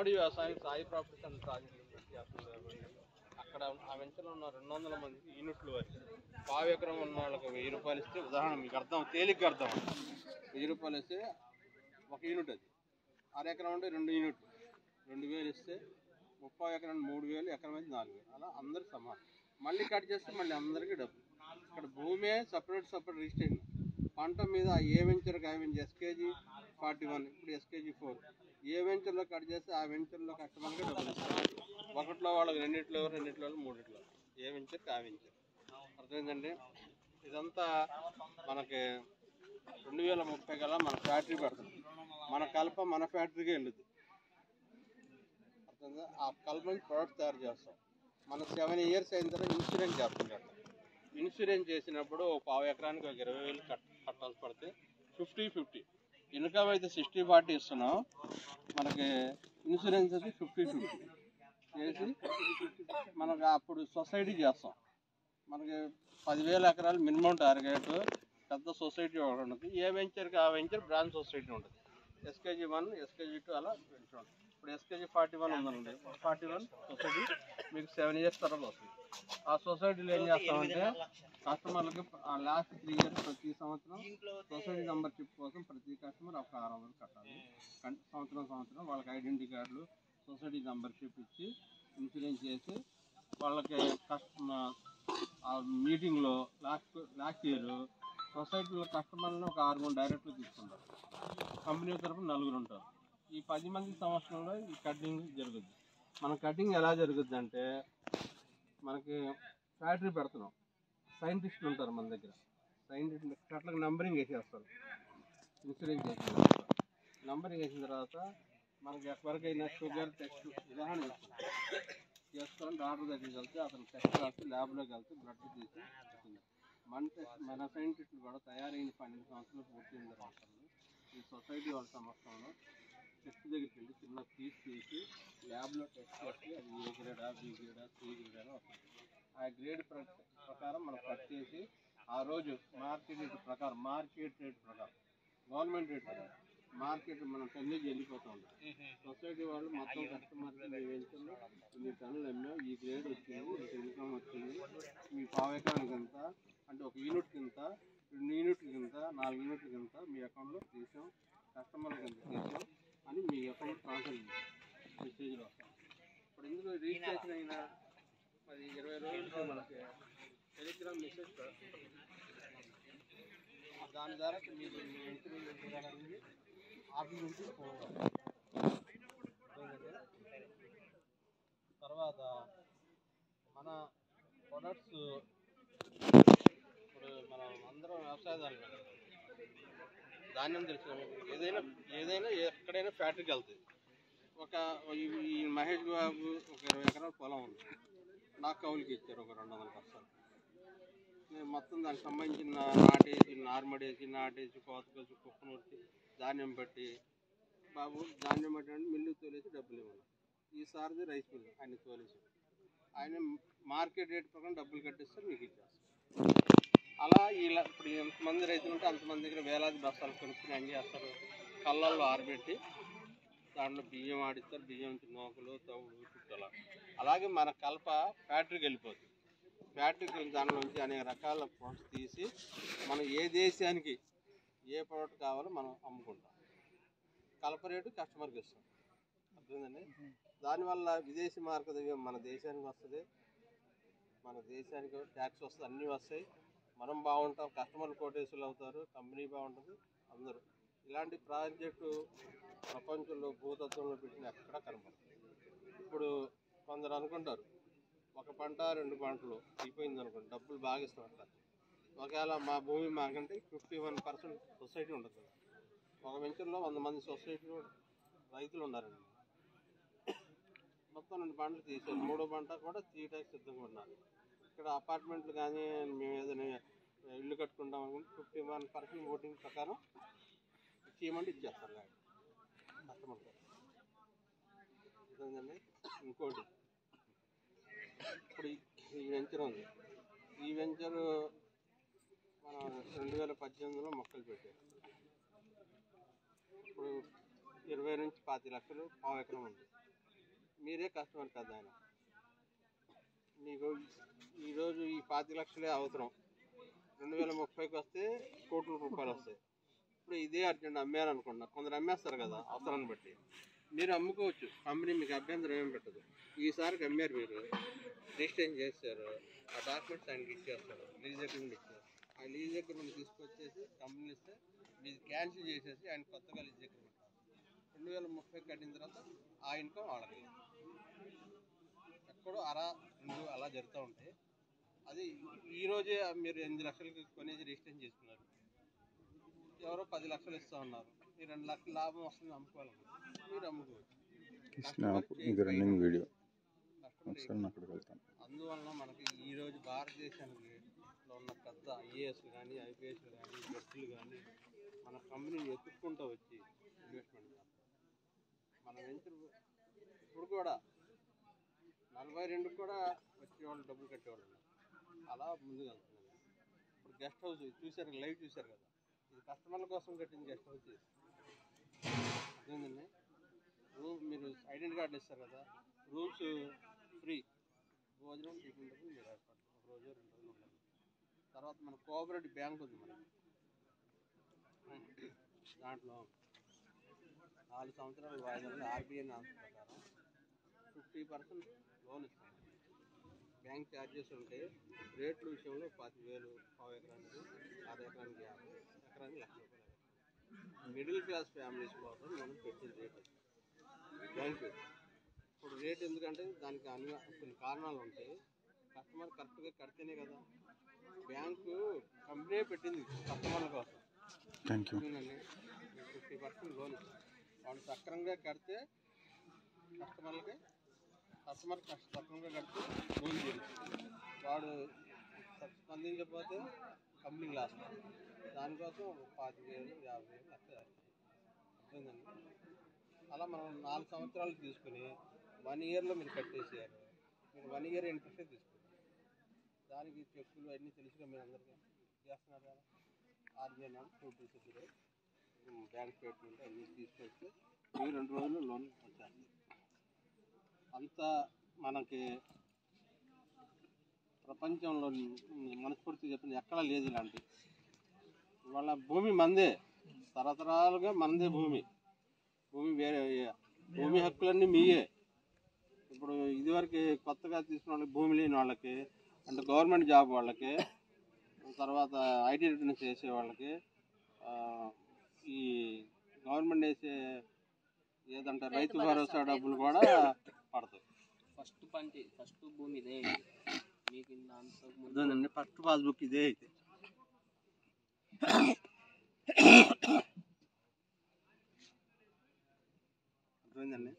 ఉమ్మడి వ్యవసాయం Sai properties and ప్రాజెక్టులు చేస్తుంది కాబట్టి అక్కడ ఆ వెంచర్లో ఉన్న 200 మందికి యూనిట్లు వచ్చాయి. పావు ఎకరం ఉన్న వాళ్ళకి 1000 రూపాయలు ఇస్తే, ఉదాహరణ మీకు అర్థం తేలిగ్గా అర్థం 1000 రూపాయలు ఇస్తే ఒక యూనిట్, అది అర ఎకరం ఉంటే 2 యూనిట్లు 2000 ఇస్తే, 30 ఎకరం 3000, ఎకరం అయితే 4000, అలా అందరికి సమానం. మళ్ళీ కట్ చేస్తే మళ్ళీ అందరికీ డబ్బు. ఇక్కడ భూమే సపరేట్ రిజిస్ట్రేషన్. పంట మీద ఏ వెంచర్కి ఆ వెంచర్ SKG 41, ఇప్పుడు SKG 4, ఏ వెంచర్లో కట్ చేస్తే ఆ వెంచర్లో కస్టమర్కి డబ్బులు ఇస్తారు. ఒకటిలో వాళ్ళకి రెండిట్లో 3ఇట్లో, ఏ వెంచర్కి ఆ వెంచర్. అర్థమైందండి. ఇదంతా మనకి 2030 కల్లా మన ఫ్యాక్టరీ పెడుతుంది. మన కలప మన ఫ్యాక్టరీకి వెళ్ళుద్ది. అర్థమైందా? ఆ కలప నుంచి ప్రోడక్ట్ తయారు చేస్తాం. మనం 7 ఇయర్స్ అయిన తర్వాత ఇన్సూరెన్స్ చేస్తాం. ఇన్సూరెన్స్ చేసినప్పుడు పావు ఎకరానికి ఒక 20,000 కట్టాల్సి పడితే 50-50. ఇన్కమ్ అయితే 60-40 ఇస్తున్నాం, మనకి ఇన్సూరెన్స్ అయితే 50-50 చేసి మనకు అప్పుడు సొసైటీ చేస్తాం. మనకి 10,000 ఎకరాలు మినిమం టార్గెట్. పెద్ద సొసైటీ ఒకటి ఉంటుంది. ఏ వెంచర్కి ఆ వెంచర్ బ్రాంచ్ సొసైటీ ఉంటుంది. SKG 1, SKG 2 అలా పెంచుకోండి. ఇప్పుడు SKG 41 ఉందండి. 41 సొసైటీ మీకు 7 ఇయర్స్ తర్వాత వస్తుంది. ఆ సొసైటీలో ఏం చేస్తామంటే కస్టమర్లకి లాస్ట్ 3 ఇయర్స్ ప్రతి సంవత్సరం సొసైటీ మెంబర్షిప్ కోసం ప్రతి కస్టమర్ ఒక 600 కట్టాలి. సంవత్సరం వాళ్ళకి ఐడెంటిటీ కార్డులు, సొసైటీ మెంబర్షిప్ ఇచ్చి ఇన్సూరెన్స్ చేసి వాళ్ళకి మీటింగ్లో లాస్ట్ ఇయర్ సొసైటీలో కస్టమర్లను ఒక 6 డైరెక్ట్లు తీసుకుంటారు. కంపెనీ తరఫున 4 ఉంటారు. ఈ 10 మంది సంవత్సరంలో ఈ కటింగ్ జరుగుద్ది. మన కటింగ్ ఎలా జరుగుద్ది అంటే, మనకి ఫ్యాక్టరీ పెడుతున్నాం, సైంటిస్టులు ఉంటారు మన దగ్గర. సైంటిస్టులు అట్లా నంబరింగ్ వేసేస్తారు. ఇన్సూరెన్స్ చేసిన తర్వాత నంబరింగ్ వేసిన తర్వాత మనకి ఎవరికైనా షుగర్ టెస్ట్ ఉదాహరణ చేసుకొని డాక్టర్ దగ్గరికి వెళ్తే అతను టెస్ట్ రాసి ల్యాబ్లోకి వెళ్తే బ్లడ్ తీసి వస్తుంది. మన సైంటిస్టులు కూడా తయారైన 12 సంవత్సరాలు పూర్తయిన తర్వాత ఈ సొసైటీ వాళ్ళ సంవత్సరంలో టెస్ట్ దగ్గరికి వెళ్ళి చిన్న తీసి ల్యాబ్లో టెస్ట్ చేసి అది ఏ గ్రేడా, బి గ్రేడా, సి గ్రేడా వస్తుంది. ఆ గ్రేడ్ ప్రకారం మనం కట్ చేసి ఆ రోజు మార్కెట్ రేట్ ప్రకారం గవర్నమెంట్ రేట్ మార్కెట్ మనం టన్నేజ్ వెళ్ళిపోతూ ఉంటాం. సొసైటీ వాళ్ళు మొత్తం కస్టమర్కి మీ వెంచర్లో ఇన్ని టన్నులు అమ్మాం, ఈ గ్రేడ్ వచ్చింది, ఇంత ఇన్కమ్ వచ్చింది, మీ పావు ఎకరానికి ఎంత అంటే 1 యూనిట్కి ఇంత, 2 యూనిట్లకి ఇంత, 4 యూనిట్లకి ఇంత మీ అకౌంట్లో తీసాం, కస్టమర్కి ఎంత తీసాం అని మీ అకౌంట్ ట్రాన్స్ఫర్ మెసేజ్లో వస్తాం. ఇప్పుడు ఇందులో రిజిస్ట్రేషన్ అయిన 10-20 రోజులకి మనకి టెలిగ్రామ్ మెసేజ్ దాని ద్వారా మీకు ఇన్సూరెన్స్ ఆఫీస్ నుంచి తర్వాత మన ప్రొడక్ట్స్ ఇప్పుడు మనం అందరం వ్యవసాయదారులు, ధాన్యం తెలిసిన ఏదైనా ఎక్కడైనా ఫ్యాక్టరీకి వెళ్తుంది. ఈ మహేష్ బాబు ఒక 20 ఎకరాల పొలం ఉంది, నాకు కౌలుకి ఇచ్చారు ఒక 200 బస్తాలు. నేను మొత్తం దానికి సంబంధించిన నాటేసి కోత కోసి కుప్పనూర్చి ధాన్యం బట్టి బాబు ధాన్యం బట్టి మిల్లు తోలేసి డబ్బులు ఇవ్వాలి. ఈసారిది రైస్ మిల్లు ఆయన తోలేసి ఆయన మార్కెట్ రేట్ ప్రకారం డబ్బులు కట్టిస్తారు, మీకు ఇచ్చేస్తారు. అలా ఇలా ఇప్పుడు ఎంతమంది రైతులు ఉంటే అంతమంది దగ్గర వేలాది బస్తాలు కొనుక్కుని ఏం చేస్తారు, కళ్ళల్లో ఆరబెట్టి దాంట్లో బియ్యం ఆడిస్తారు. బియ్యం నూకలు తవ్వులు చుట్టాల. అలాగే మన కలప ఫ్యాక్టరీకి వెళ్ళిపోతుంది. ఫ్యాక్టరీకి దానిలోంచి అనేక రకాల ప్రొడక్ట్స్ తీసి మనం ఏ దేశానికి ఏ ప్రోడక్ట్ కావాలో మనం అమ్ముకుంటాం. కలప రేటు కస్టమర్కి ఇస్తాం. అర్థమైందండి. దానివల్ల విదేశీ మార్కెట్ మన దేశానికి వస్తుంది, మన దేశానికి ట్యాక్స్ వస్తుంది, అన్నీ వస్తాయి. మనం బాగుంటాం, కస్టమర్లు కోటేసులు అవుతారు, కంపెనీ బాగుంటుంది, అందరూ. ఇలాంటి ప్రాజెక్టు ప్రపంచంలో భూతత్వంలో పెట్టిన ఎక్కడ కనపడుతుంది. ఇప్పుడు కొందరు అనుకుంటారు ఒక పంట 2 పంటలు అయిపోయింది అనుకోండి, డబ్బులు బాగా ఇస్తాం. అట్లా ఒకవేళ మా భూమి మాకంటే 51% సొసైటీ ఉంటుంది కదా. ఒక వెంచర్లో 100 మంది సొసైటీలో రైతులు ఉన్నారండి. మొత్తం 2 పంటలు తీసారు, 3వ పంట కూడా తీయడానికి సిద్ధంగా ఉన్నారు. ఇక్కడ అపార్ట్మెంట్లు కానీ మేము ఏదైనా ఇల్లు కట్టుకుంటాం అనుకుంటే 51% ఓటింగ్ ప్రకారం చేయమంటే ఇచ్చేస్తారు ల్యాండ్ కస్టమర్తో. అర్థమైందండి. ఇంకోటి ఇప్పుడు ఈ వెంచర్ ఉంది. ఈ వెంచర్ మనం 2018లో మొక్కలు పెట్టారు. ఇప్పుడు 20 నుంచి 25 లక్షలు పావు ఎకరం ఉంది. మీరే కస్టమర్ కదా ఆయన. మీకు ఈరోజు ఈ 25 లక్షలే అవసరం, 2030కి వస్తే కోట్ల రూపాయలు వస్తాయి. ఇప్పుడు ఇదే అర్జెంట్ అమ్మారనుకున్నా, కొందరు అమ్మేస్తారు కదా అవసరాన్ని బట్టి. మీరు అమ్ముకోవచ్చు, కంపెనీ మీకు అభ్యంతరం ఏం పెట్టదు. ఈసారికి అమ్మారు, మీరు రిజిస్ట్రేషన్ చేస్తారు, ఆ డాక్యుమెంట్స్ ఆయనకి ఇచ్చేస్తారు, లీజ్ అగ్రిమెంట్ ఇచ్చారు. ఆ లీజ్ అగ్రిమెంట్ తీసుకొచ్చేసి కంపెనీ ఇస్తే మీరు క్యాన్సిల్ చేసేసి ఆయన కొత్తగా లీజ్ అగ్రిమెంట్ 2030 కట్టిన తర్వాత ఆ ఇన్కమ్ వాళ్ళకి. ఎక్కడో అలా జరుగుతూ ఉంటాయి. అది ఈరోజే మీరు 8 లక్షలకి కొనేసి రిజిస్ట్రేషన్ చేసుకున్నారు, ఎవరో 10 లక్షలు ఇస్తూ ఉన్నారు, మీరు 2 లక్షల లాభం వస్తుంది అమ్ముకోవాలి, మీరు అమ్ముకోవచ్చు. అందువలన మనకి ఈరోజు భారతదేశానికి ఉన్న పెద్ద ఐఏఎస్లు కానీ, ఐపీఎస్లు కానీ, జడ్జిలు కానీ మన కంపెనీని ఎత్తుక్కుంటూ వచ్చి ఇన్వెస్ట్మెంట్ చేస్తారు. మన వెంచర్ ఇప్పుడు కూడా 42 కూడా వచ్చేవాళ్ళు, డబ్బులు కట్టేవాళ్ళు అలా ముందుకు వెళ్తున్నారు. ఇప్పుడు గెస్ట్ హౌస్ చూశారు, లైవ్ చూశారు కదా, ఇది కస్టమర్ల కోసం కట్టిన గెస్ట్ హౌస్. అదేంటండి, మీరు ఐడెంటిటీ కార్డులు ఇస్తారు కదా, రూమ్స్ ఫ్రీ, భోజనం టిఫిన్ డబ్బులు మీరు ఏర్పాటు, ఒక రోజు 2 రోజులు ఉండాలి. తర్వాత మన కోఆపరేటివ్ బ్యాంక్ ఉంది మనకి, దాంట్లో 4 సంవత్సరాల వాయిదాలు ఆర్బీఐ నామ్స్ ప్రకారం 50% లోన్ ఇస్తాం. బ్యాంక్ ఛార్జెస్ ఉంటే రేట్ల విషయంలో 25,000, పావు ఎకరానికి, 6 ఎకరానికి 50, ఎకరానికి 1,00,000 రూపాయలు. మిడిల్ క్లాస్ ఫ్యామిలీస్ కోసం మనం పెట్టిన రేట్ బ్యాంక్. ఇప్పుడు రేట్ ఎందుకంటే దానికి కొన్ని కారణాలు ఉంటాయి. కస్టమర్ కరెక్ట్గా కడితేనే కదా, బ్యాంకు కంపెనీ పెట్టింది కస్టమర్ల కోసం. 50% లోన్ ఇస్తాం, వాళ్ళు సక్రమంగా కడితే కస్టమర్ సక్రమంగా కడితే లోన్ తీరుస్తుంది. వాడు స్పందించకపోతే కంపెనీ లాస్, దానికోసం 25,000, 50,000 అట్లా అర్థమైందండి. అలా మనం 4 సంవత్సరాలు తీసుకుని 1 ఇయర్లో మీరు కట్టేసారు, మీరు 1 ఇయర్ ఇంట్రెస్టే తీసుకుంటారు. దానికి చెక్కులు అన్నీ తెలుసుగా, మీరు అందరికీ చేస్తున్నారు కదా. ఆర్బీఐ నోటీస్ బ్యాంక్ స్టేట్మెంట్ అన్నీ తీసుకొస్తే మీరు 2 రోజులు లోన్ వచ్చేస్తారు. అంత మనకి ప్రపంచంలో మనస్ఫూర్తి చెప్పింది ఎక్కడా లేదు ఇలాంటి. ఇవాళ భూమి మందే, తరతరాలుగా మనదే భూమి వేరే, భూమి హక్కులన్నీ మీయే. ఇప్పుడు ఇదివరకు కొత్తగా తీసుకున్న వాళ్ళకి, భూమి లేని వాళ్ళకి, అంటే గవర్నమెంట్ జాబ్ వాళ్ళకి, తర్వాత ఐటీ రిటర్న్స్ చేసే వాళ్ళకి ఈ గవర్నమెంట్ వేసే ఏదంటే రైతు భరోసా డబ్బులు కూడా పడతాయి. ఫస్ట్ భూమి ఇదే, ఫస్ట్ పాస్బుక్ ఇదే అయితే అర్థమైందండి.